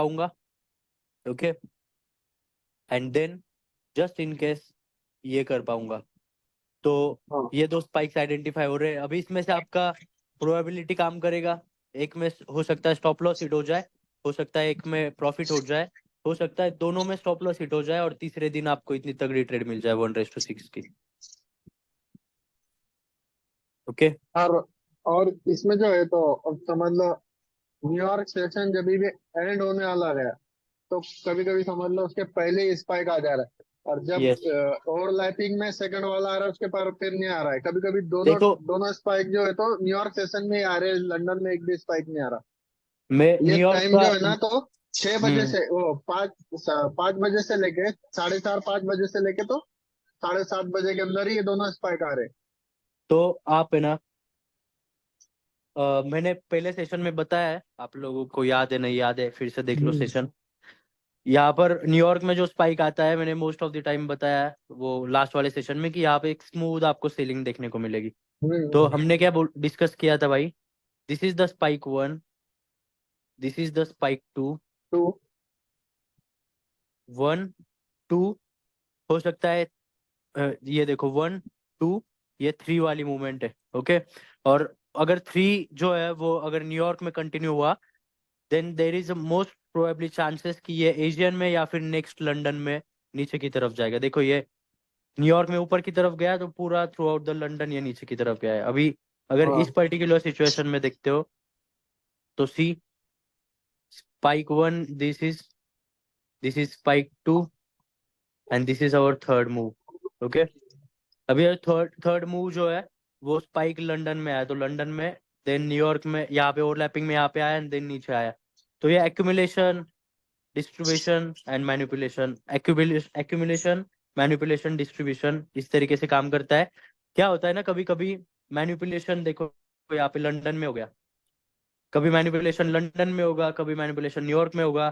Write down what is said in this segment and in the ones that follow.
पाऊंगा। Okay, and then just in case ये कर पाऊंगा। तो हाँ ये दो स्पाइक्स आइडेंटिफाई हो रहे हैं। अभी इसमें से आपका प्रोबेबिलिटी काम करेगा। एक में हो सकता है स्टॉप लॉस हिट हो जाए, हो सकता है एक में प्रॉफिट हो जाए, हो सकता है दोनों में स्टॉप लॉस हिट हो जाए और तीसरे दिन आपको इतनी तगड़ी ट्रेड मिल जाए 1:6 की। ओके। और इसमें जो है तो अब समझ लो, न्यूयॉर्क सेशन जब भी एंड होने वाला है तो कभी कभी समझ लो उसके पहले ही स्पाइक आ जा रहा है, और जब यस। ओवरलैपिंग में सेकंड वाला आ रहा है उसके पर फिर नहीं आ रहा है। कभी कभी दोनों देखो, दोनों स्पाइक जो है तो न्यूयॉर्क सेशन में ही आ रहे हैं, लंदन में एक भी स्पाइक नहीं आ रहा। मैं ये न्यूयॉर्क टाइम का। जो है ना तो 6 बजे हम्म। से वो 5 बजे से लेके 4:30 5 बजे से लेके तो 7:30 बजे के अंदर ही ये दोनों स्पाइक आ रहे हैं। तो आप है ना, मैंने पहले सेशन में बताया है, आप लोगों को याद है नहीं याद है फिर से देख लो हम्म। सेशन। यहाँ पर न्यूयॉर्क में जो स्पाइक आता है, मैंने मोस्ट ऑफ द टाइम बताया है वो लास्ट वाले सेशन में कि यहाँ पे एक स्मूथ आपको सेलिंग देखने को मिलेगी। तो हम्म। हमने क्या डिस्कस किया था भाई, this is the spike one, this is the spike two, तो 1 2, हो सकता है ये देखो 1 2, ये 3 वाली मूवमेंट है। ओके, और अगर 3 जो है वो अगर न्यूयॉर्क में कंटिन्यू हुआ, then there is most probably chances कि ये एशियन में या फिर नेक्स्ट लंदन में नीचे की तरफ जाएगा। देखो ये न्यूयॉर्क में ऊपर की तरफ गया तो पूरा थ्रू आउट द लंदन ये नीचे की तरफ गया है। अभी अगर इस हाँ पर्टिकुलर सिचुएशन में देखते हो तो see spike one, this is spike two, and this is our third move. Okay, अभी थर्ड थर्ड मूव जो है वो स्पाइक लंदन में आया, तो लंदन में, देन न्यूयॉर्क में, यहाँ पे ओवरलैपिंग में यहाँ पे आया एंड देन नीचे आया। तो ये accumulation, distribution and manipulation, accumulation, manipulation, distribution इस तरीके से काम करता है। क्या होता है ना, कभी कभी मैनिपुलेशन देखो यहाँ पे लंदन में हो गया, कभी मैनिपुलेशन लंदन में होगा, कभी मैनिपुलेशन न्यूयॉर्क में होगा।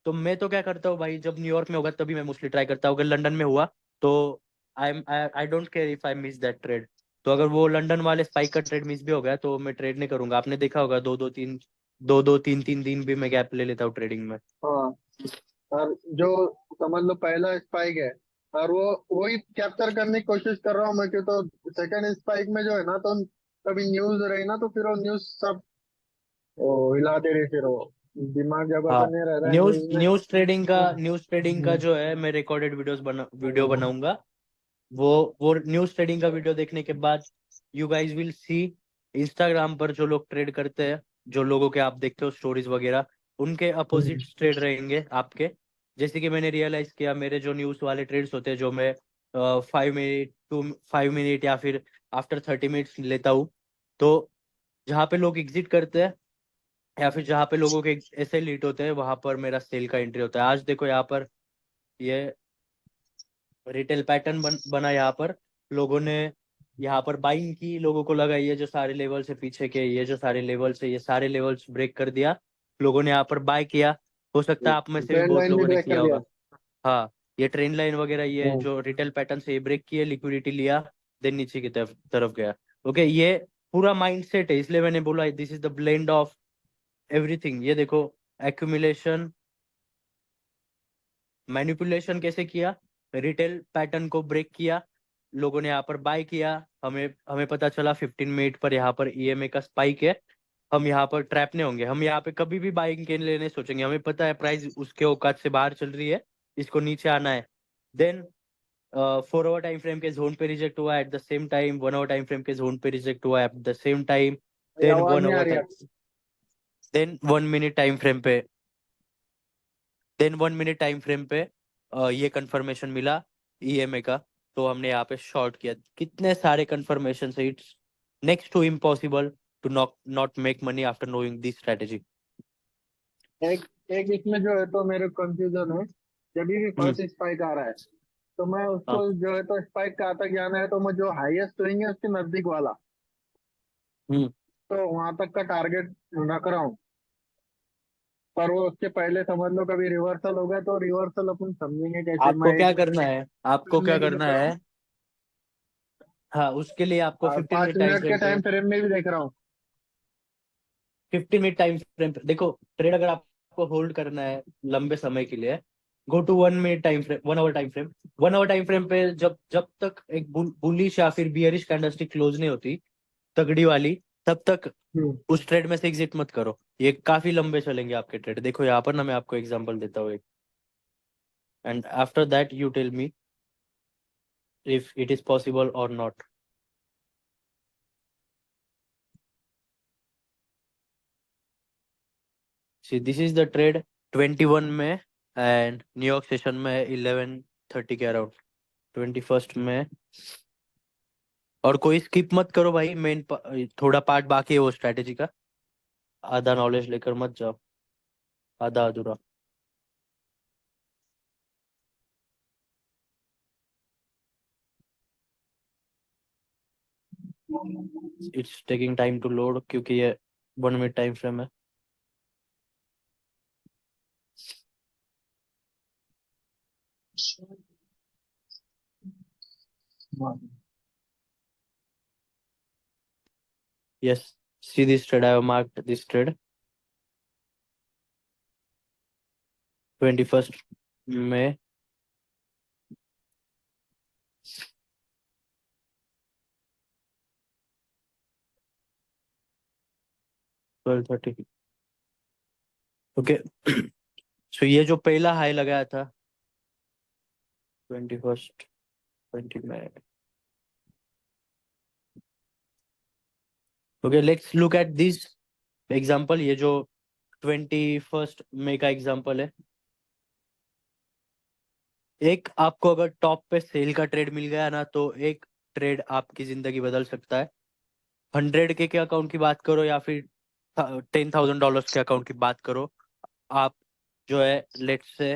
तो मैं तो क्या करता हूँ भाई, जब न्यूयॉर्क में होगा तभी मैं मोस्टली ट्राई करता हूँ। अगर लंदन में हुआ तो I don't care if I miss that trade. तो अगर वो लंदन वाले स्पाइक का ट्रेड मिस भी हो गया तो मैं ट्रेड नहीं करूंगा। आपने देखा होगा 2 2 3 2 2 3 3 दिन भी मैं गैप ले लेता हूँ ट्रेडिंग में। हाँ। और जो समझ लो पहला स्पाइक है, और वो वही कैप्चर करने की कोशिश कर रहा हूँ मैं, क्यों तो सेकंड स्पाइक में जो है ना तो कभी न्यूज रही ना तो फिर वो न्यूज सब वो हिला दे रही, फिर वो दिमाग जगह हाँ, पे नहीं रह रहा है न्यूज न्यूज में। न्यूज ट्रेडिंग का हम्म। जो है मैं रिकॉर्डेड वीडियो हम्म। बनाऊंगा। वो न्यूज ट्रेडिंग का वीडियो देखने के बाद you guys will see, Instagram पर जो लोग ट्रेड करते हैं, जो लोगों के आप देखते हो स्टोरीज वगैरह, उनके अपोजिट हम्म। ट्रेड रहेंगे आपके। जैसे कि मैंने रियलाइज किया, मेरे जो न्यूज वाले ट्रेड्स होते हैं जो मैं 5 मिनट या फिर आफ्टर 30 मिनट्स लेता हूँ, तो जहाँ पे लोग एग्जिट करते हैं या फिर जहाँ पे लोगों के ऐसे लीट होते हैं वहां पर मेरा सेल का एंट्री होता है। आज देखो यहाँ पर ये रिटेल पैटर्न बना यहाँ पर, लोगों ने यहाँ पर बाइंग की, लोगों को लगा ये जो सारे लेवल से पीछे के, ये जो सारे लेवल्स है ये सारे लेवल्स ब्रेक कर दिया, लोगों ने यहाँ पर बाय किया। हो सकता है आप में से भी ट्रेंड बहुत लाइन भी लोगों ने ब्रेक कर किया दिया। होगा। हाँ, ये ट्रेंड लाइन वगैरह ये हम्म। जो रिटेल पैटर्न से ये ब्रेक किए, लिक्विडिटी लिया, देन नीचे की तरफ तरफ गया। ओके, ये पूरा माइंडसेट है, इसलिए मैंने बोला this is the blend of everything. ये देखो, एक्यूमुलेशन, मैनिपुलेशन कैसे किया, रिटेल पैटर्न को ब्रेक किया, लोगों ने यहाँ पर बाय किया, हमें हमें पता चला 15 मिनट पर यहाँ पर ईएमए का स्पाइक है, हम यहाँ पर ट्रैप नहीं होंगे, हम यहाँ पे कभी भी बाइंग के लेने सोचेंगे, हमें पता है प्राइस उसके औकात से बाहर चल रही है, इसको नीचे आना है। देन 4 आवर टाइम फ्रेम के जोन पे रिजेक्ट हुआ, at the same time 1 hour time frame के जोन पे रिजेक्ट हुआ एट द सेम टाइम, ये देन आवाज वन नहीं आ आवर रही टाइम, आपकी। देन 1 मिनट टाइम फ्रेम पे, देन 1 मिनट टाइम फ्रेम पे ये कंफर्मेशन मिला ईएमए का, तो हमने यहाँ पे शॉर्ट किया। कितने सारे कंफर्मेशन से it's next to impossible to not not make money after knowing this strategy. एक एक इसमें जो है तो मेरे कंफ्यूजन है, जब भी हम्म। फर्स्ट स्पाइक आ रहा है तो मैं हाँ। उसको जो है तो स्पाइक का तक जाना है तो मैं जो हाईएस्ट स्विंग है उसके नजदीक वाला, हम्म। तो वहां तक का टारगेट रख रहा हूँ। पर वो उसके पहले समझ लो कभी रिवर्सल हो गया तो रिवर्सल अपन समझेंगे कैसे। आपको मैं क्या करना है, आपको क्या मैं भी करना देख रहा है, हूँ, हाँ उसके लिए आपको और 15 मिनट 5 मिनट के टाइम टाइम फ्रेम में भी देख रहा हूँ। 50 मिनट टाइम फ्रेम पे देखो ट्रेड। अगर आप आपको होल्ड करना है लंबे समय के लिए, go to 1 minute time frame, 1 hour time frame. 1 hour time frame पे जब जब तक एक बुलिश या फिर बियरिश कैंडलस्टिक क्लोज नहीं होती तगड़ी वाली, तब तक हम्म। उस ट्रेड में से एग्जिट मत करो। ये काफी लंबे चलेंगे आपके ट्रेड। देखो यहाँ पर ना, मैं आपको एग्जांपल देता हूँ एक, and after that you tell me if it is possible और not. See this is the trade 21 में, एंड न्यूयॉर्क सेशन में 11:30 के अराउंड, 21 में। और कोई स्किप मत करो भाई, थोड़ा पार्ट बाकी है वो स्ट्रेटेजी का, आधा नॉलेज लेकर मत जाओ, आधा अधूरा। It's taking time to load क्योंकि ये 1 मिनट टाइम फ्रेम है। Yes, see this trade, I have marked this trade 21st May, 12:30। Okay. So ये जो पहला हाई लगाया था 21st 20 May। Okay, let's look at this example. ये जो 21 मई का एग्जांपल है, एक आपको अगर टॉप पे सेल का ट्रेड मिल गया ना, तो एक ट्रेड आपकी जिंदगी बदल सकता है। 100K के अकाउंट की बात करो या फिर $10,000 के अकाउंट की बात करो, आप जो है लेट्स से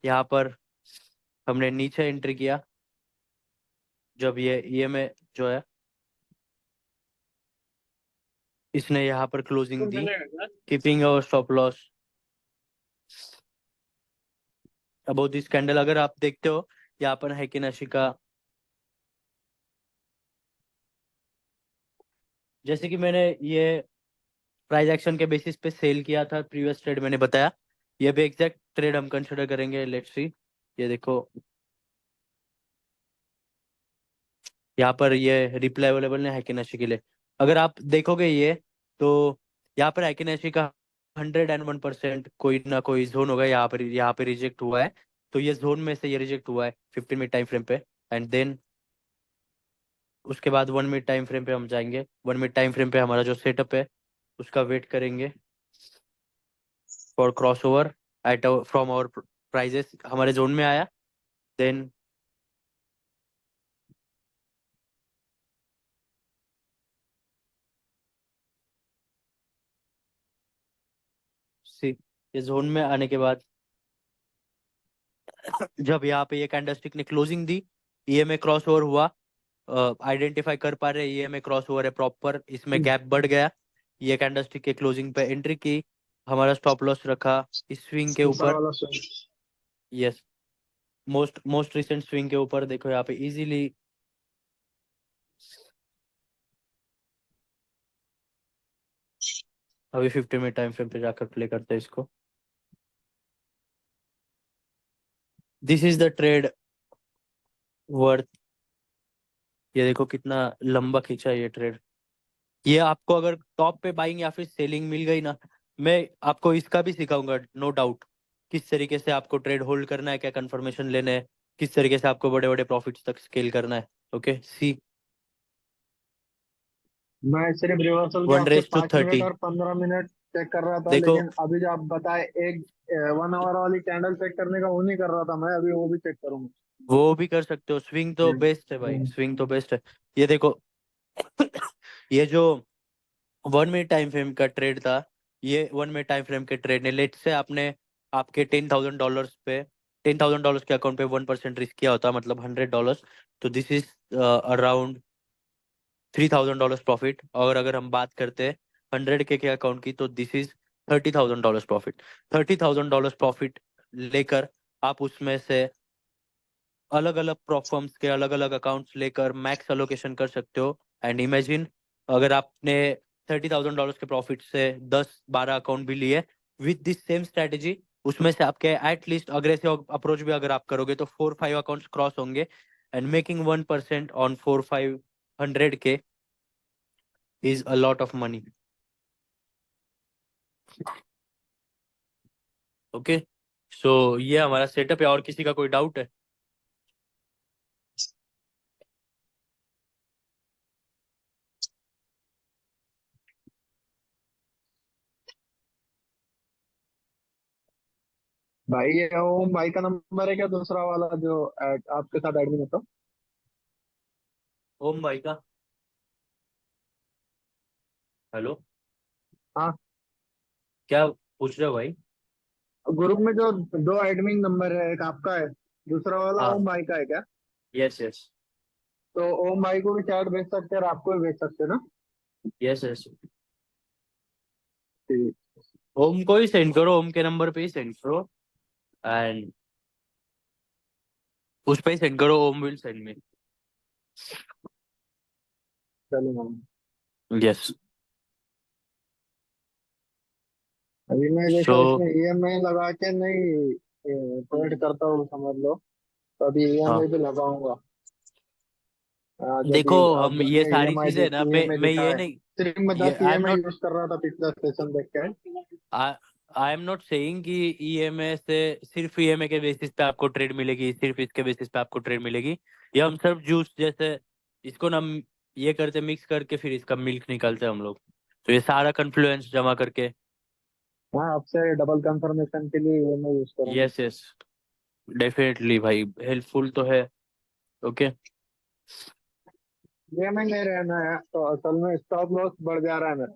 यहाँ पर हमने नीचे एंट्री किया, जब ये में जो है इसने यहाँ पर क्लोजिंग दी, कीपिंग और stop loss about this candle. अगर आप देखते हो यहाँ पर है कि नशी का, जैसे कि मैंने ये प्राइस एक्शन के बेसिस पे सेल किया था, प्रीवियस ट्रेड मैंने बताया, ये भी एग्जैक्ट ट्रेड हम कंसिडर करेंगे। लेट्स सी, ये देखो यहाँ पर ये रिप्लाई अवेलेबल नहीं है कि नशी के लिए। अगर आप देखोगे ये, तो यहाँ पर है कि नशी का 101% कोई ना कोई जोन होगा, यहाँ पे रिजेक्ट हुआ है। तो ये जोन में से ये रिजेक्ट हुआ है 15 मिनट टाइम फ्रेम पे, एंड देन उसके बाद 1 मिनट टाइम फ्रेम पे हम जाएंगे। 1 मिनट टाइम फ्रेम पे हमारा जो सेटअप है उसका वेट करेंगे for cross over at from our prices, हमारे जोन में आया, देन सी, ये जोन में आने के बाद जब यहाँ पे ये कैंडलस्टिक ने क्लोजिंग दी, ईएमए क्रॉस ओवर हुआ, आइडेंटिफाई कर पा रहे हैं ईएमए क्रॉस ओवर है प्रॉपर, इसमें गैप बढ़ गया, ये कैंडलस्टिक के क्लोजिंग पे एंट्री की, हमारा स्टॉप लॉस रखा इस स्विंग के ऊपर ऊपर। वाला swing. Yes, most recent swing के ऊपर देखो यहाँ पे इजीली अभी 50 मिनट टाइम फ्रेम पे जाकर प्ले करते हैं इसको। This is the trade worth, ये देखो कितना लंबा खींचा है ये ट्रेड। ये आपको अगर टॉप पे बाइंग या फिर सेलिंग मिल गई ना, मैं आपको इसका भी सिखाऊंगा नो डाउट, किस तरीके से आपको ट्रेड होल्ड करना है, क्या कंफर्मेशन लेने हैं, किस तरीके से आपको बड़े बड़े प्रॉफिट्स तक स्केल करना है। ओके सी, मैं सिर्फ रिवर्सल के वन आपके रेस टू 5 मिनट 30 और 15 मिनट चेक कर रहा था, देखो, लेकिन अभी जो आप बताए एक 1 आवर वाली कैंडल चेक करने का वो नहीं कर रहा था मैं, अभी वो भी चेक करूंगा। वो भी कर सकते हो, स्विंग तो बेस्ट है भाई, हम्म। स्विंग तो बेस्ट है। ये देखो ये जो 1 मिनट टाइम फ्रेम का ट्रेड था, ये 1 मिनट टाइम फ्रेम के ट्रेड ने, लेट से आपने आपके $10,000 के अकाउंट पे 1% रिस्क किया होता, मतलब $100, तो दिस इज अराउंड $3,000 प्रॉफिट। और अगर हम बात करते हैं 100K के अकाउंट की, तो दिस इज $30,000 प्रॉफिट। $30,000 प्रॉफिट लेकर आप उसमें से अलग अलग फर्म्स के अलग अलग अकाउंट्स लेकर मैक्स अलोकेशन कर सकते हो। एंड इमेजिन, अगर आपने $30,000 के प्रॉफिट से 10-12 अकाउंट भी लिए, विथ दिस सेम स्ट्रेटेजी उसमें से आपके एटलीस्ट अग्रेसिव अप्रोच भी अगर आप करोगे तो 4-5 अकाउंट्स क्रॉस होंगे and making 1% on 4-500K is a lot of money. Okay, so ये हमारा सेटअप है. और किसी का कोई डाउट है? भाई ये ओम भाई का नंबर है क्या, दूसरा वाला जो आपके साथ एडमिन है तो? ओम भाई का. हेलो, हाँ। क्या पूछ रहे हो भाई? ग्रुप में जो दो एडमिन नंबर है, एक आपका है, दूसरा वाला हाँ, ओम भाई का है क्या? Yes yes. तो ओम भाई को भी चैट भेज सकते हैं और आपको भी भेज सकते हैं ना? Yes yes. ठीक। ओम को ही सेंड करो, ओम के नंबर पे ही सेंड करो एंड उस पे ही सेंड करो. Ohm will send me. चलो। यस. अभी मैं सो देखो इसमें ईएमआई लगा के नहीं ट्रेड करता हूँ समझ लो, तो अभी हाँ, ईएमआई भी लगाऊंगा। जब देखो ये अब हम ये मैं सारी ईएमआई चीजें ना ईएमआई मैं ये दिखा है, नहीं. सिर्फ मैं ये 10 ईएमआई यूज कर रहा था पिछला सेशन देख के। आई एम नॉट सेइंग कि ईएमए से सिर्फ ईएमए के बेसिस पे आपको ट्रेड मिलेगी, सिर्फ इसके बेसिस पे आपको ट्रेड मिलेगी. ये हम सिर्फ जूस जैसे इसको ना ये करते मिक्स करके फिर इसका मिल्क निकालते हैं हम लोग. तो ये सारा कन्फ्लुएंस जमा करके. हाँ, आपसे डबल कंफर्मेशन के लिए ईएमआई यूज करूंगा। यस यस, डेफिनेटली भाई, हेल्पफुल तो है. ओके, ईएमआई नहीं रहना है तो असल में स्टॉप लॉस बढ़ जा रहा है मेरा।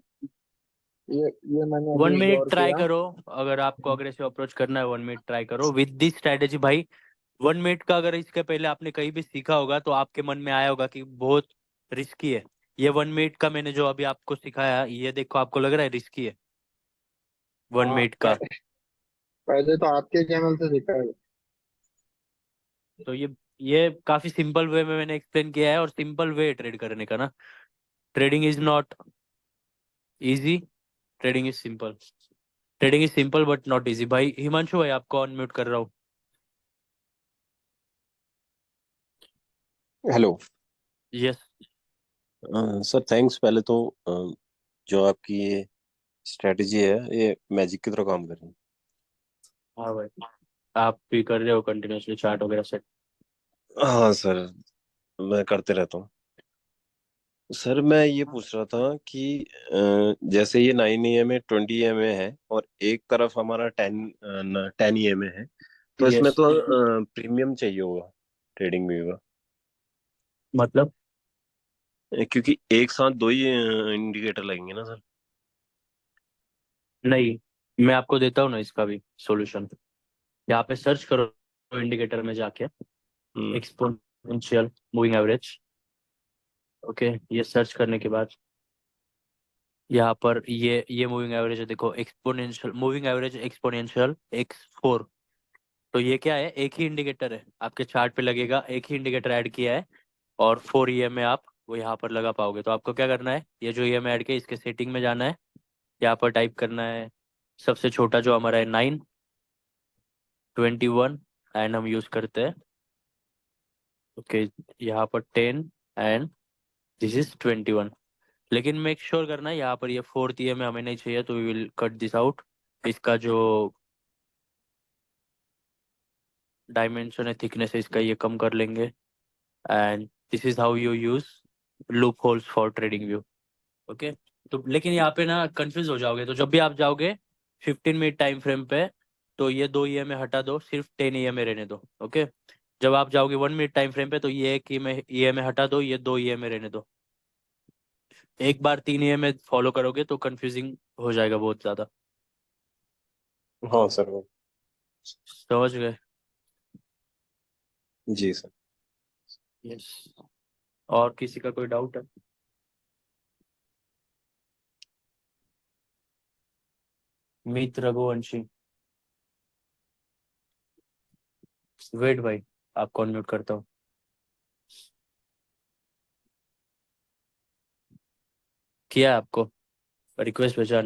ये मैंने 1 मिनट गौर ट्राई किया। करो. अगर आपको अग्रेसिव अप्रोच करना है 1 मिनट ट्राई करो विद दिस स्ट्रेटेजी भाई. 1 मिनट का अगर इसके पहले आपने कहीं भी सीखा होगा तो आपके मन में आया होगा कि बहुत रिस्की है. ये 1 मिनट का मैंने जो अभी आपको सिखाया, ये देखो आपको लग रहा है रिस्की है वन हाँ, मिनट का. पहले तो आपके चैनल से सीखा है। तो ये काफी सिंपल वे में मैंने एक्सप्लेन किया है. और सिंपल वे ट्रेड करने का ना. Trading is not easy, trading is simple. Trading is simple but not easy. भाई हिमांशु भाई, आपको अनम्यूट कर रहा हूँ. हेलो। यस. सर थैंक्स पहले तो। जो आपकी ये स्ट्रेटजी है ये मैजिक की तरह काम कर रही है। हाँ भाई, आप भी कर रहे हो कंटिन्यूसली चार्ट वगैरह सेट. हाँ सर, मैं करते रहता हूँ। सर मैं ये पूछ रहा था कि जैसे ये 9 EMA 20 EMA है और एक तरफ हमारा 10 EMA है, तो इसमें यस. तो प्रीमियम चाहिए होगा, ट्रेडिंग में होगा, मतलब क्योंकि एक साथ दो ही इंडिकेटर लगेंगे ना सर। नहीं, मैं आपको देता हूँ ना इसका भी सॉल्यूशन. यहाँ पे सर्च करो इंडिकेटर में जाके hmm. Exponential moving average. Okay, ये सर्च करने के बाद यहाँ पर ये मूविंग एवरेज है. देखो exponential moving average exponential X4. तो ये क्या है? एक ही इंडिकेटर है आपके चार्ट पे लगेगा, एक ही इंडिकेटर ऐड किया है. और 4 EMA आप वो यहाँ पर लगा पाओगे. तो आपको क्या करना है, ये जो EMA ऐड किया इसके सेटिंग में जाना है. यहाँ पर टाइप करना है सबसे छोटा जो हमारा है 9, 21 एंड हम यूज करते हैं. ओके, यहाँ पर 10 एंड दिस इज 21. लेकिन मेक श्योर करना है यहाँ पर ये 4th EMA हमें नहीं चाहिए, तो we will cut this out. इसका जो डायमेंशन है, थिकनेस है इसका, ये कम कर लेंगे. And this is how you use loop holes for trading view. Okay. तो लेकिन यहाँ पे ना कंफ्यूज हो जाओगे. तो जब भी आप जाओगे 15 मिनट टाइम फ्रेम पे, तो ये 2 EMA हटा दो, सिर्फ 10 EMA रहने दो. ओके. जब आप जाओगे 1 मिनट टाइम फ्रेम पे, तो ये एक EMA हटा दो, ये 2 EMA रहने दो. एक बार 3 EMA फॉलो करोगे तो कंफ्यूजिंग हो जाएगा बहुत ज्यादा. हाँ सर। समझ गए? जी सर। यस. और किसी का कोई डाउट है? मित रघुवंशी. वेट भाई, आपको अनम्यूट करता हूँ. किया है आपको रिक्वेस्ट भेजा.